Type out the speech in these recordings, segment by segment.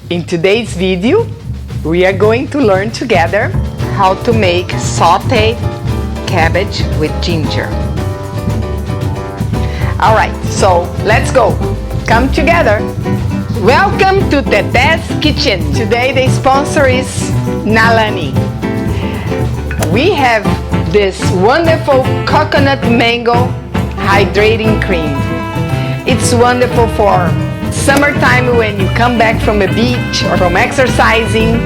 In today's video, we are going to learn together how to make sautéed cabbage with ginger. Alright, so let's go. Come together. Welcome to tbsp kitchen. Today the sponsor is Nalani. We have this wonderful coconut mango hydrating cream. It's wonderful for summertime when you come back from a beach or from exercising.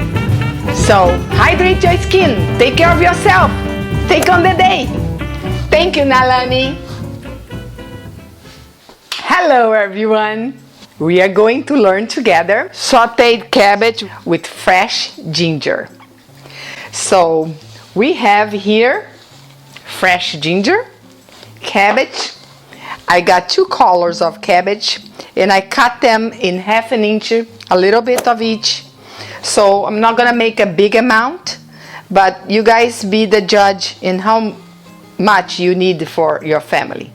So hydrate your skin, take care of yourself, take on the day. Thank you, Nalani. Hello everyone. We are going to learn together sautéed cabbage with fresh ginger. So we have here fresh ginger, cabbage. I got 2 colors of cabbage and I cut them in 1/2 inch, a little bit of each. So I'm not gonna make a big amount, but you guys be the judge in how much you need for your family.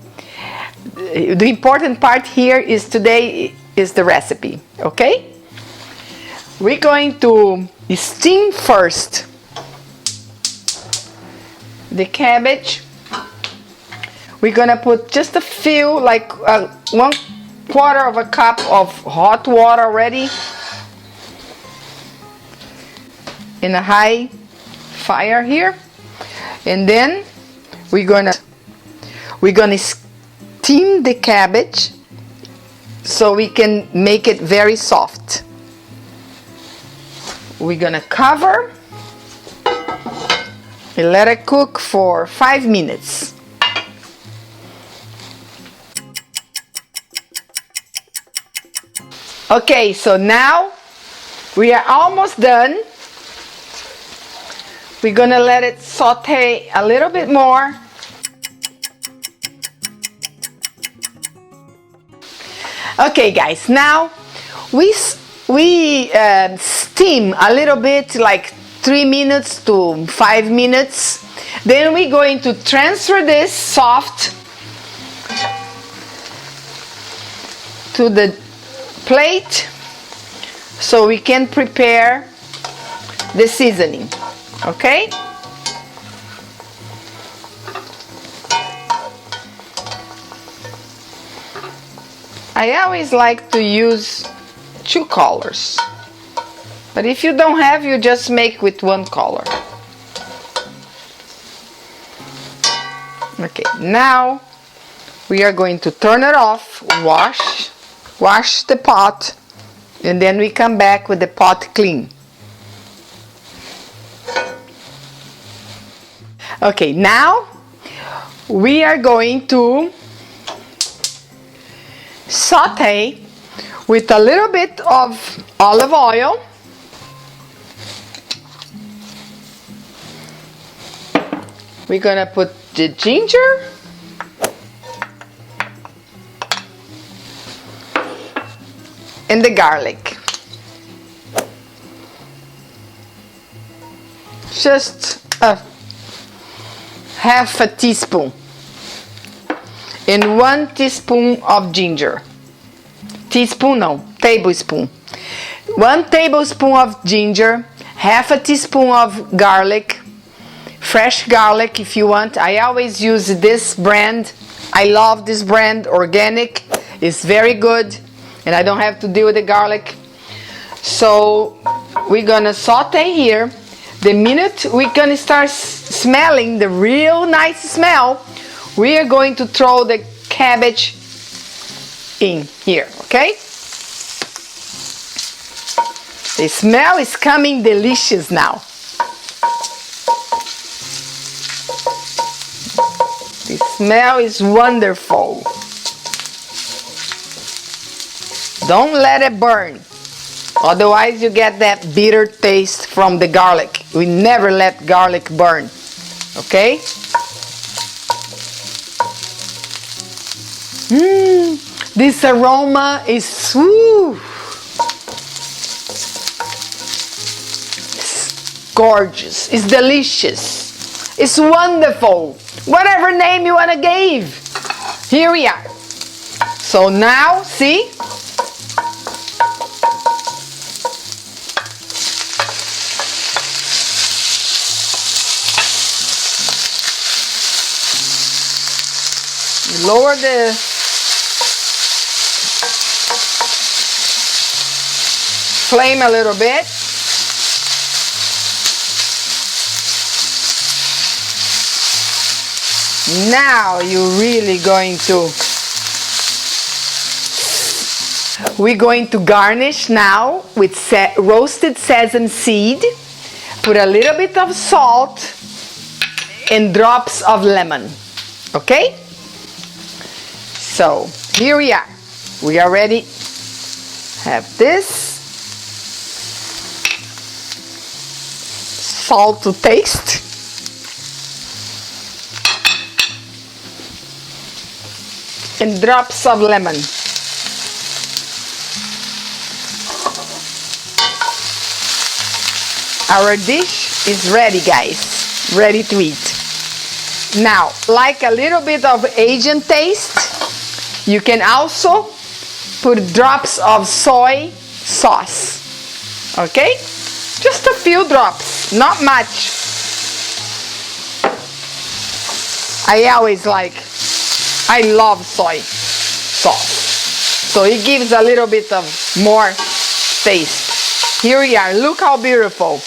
The important part here is today is the recipe, okay? We're going to steam first the cabbage. We're gonna put just a few, like 1/4 of a cup of hot water already in a high fire here, and then we're gonna steam the cabbage so we can make it very soft. We're gonna cover and let it cook for 5 minutes. Okay, so now we are almost done. We're gonna let it saute a little bit more. Okay guys, now we steam a little bit, like 3 minutes to 5 minutes. Then we're going to transfer this soft to the plate so we can prepare the seasoning, okay? I always like to use 2 colors, but if you don't have, you just make with 1 color. Okay, now we are going to turn it off, wash the pot, and then we come back with the pot clean. Okay, now we are going to saute with a little bit of olive oil. We're gonna put the ginger, and the garlic. Just a 1/2 teaspoon. And 1 teaspoon of ginger. Teaspoon, no, tablespoon. 1 tablespoon of ginger, 1/2 teaspoon of garlic, fresh garlic if you want. I always use this brand. I love this brand, organic. It's very good. And I don't have to deal with the garlic. So we're gonna saute here. The minute we're gonna start smelling the real nice smell, we are going to throw the cabbage in here, okay? The smell is coming delicious now. The smell is wonderful. Don't let it burn, otherwise you get that bitter taste from the garlic. We never let garlic burn, okay? This aroma is it's gorgeous, it's delicious, it's wonderful. Whatever name you want to give, here we are. So now, see? lower the flame a little bit. Now we're going to garnish now with roasted sesame seed, put a little bit of salt and drops of lemon. Okay? So here we are. We already have this. Salt to taste. And drops of lemon. Our dish is ready, guys. Ready to eat. Now, like a little bit of Asian taste, you can also put drops of soy sauce. Okay? Just a few drops, not much. I love soy sauce. So it gives a little bit of more taste. Here we are. Look how beautiful.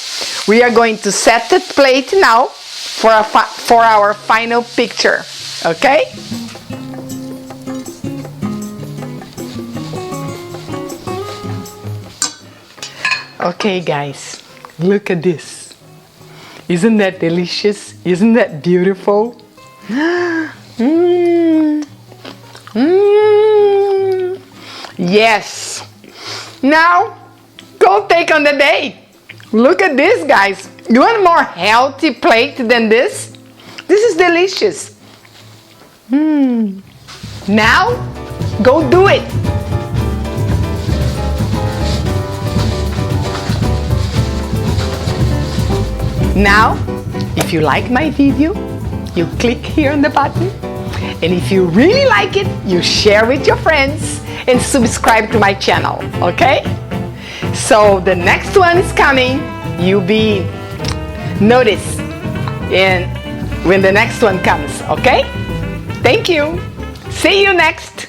We are going to set the plate now for our final picture. Okay? Okay, guys. Look at this. Isn't that delicious? Isn't that beautiful? Yes. Now, go take on the day. Look at this, guys. You want a more healthy plate than this? This is delicious. Now, go do it. Now, if you like my video, you click here on the button. And if you really like it, you share with your friends and subscribe to my channel, okay? So the next one is coming. You'll be noticed when the next one comes, okay? Thank you. See you next.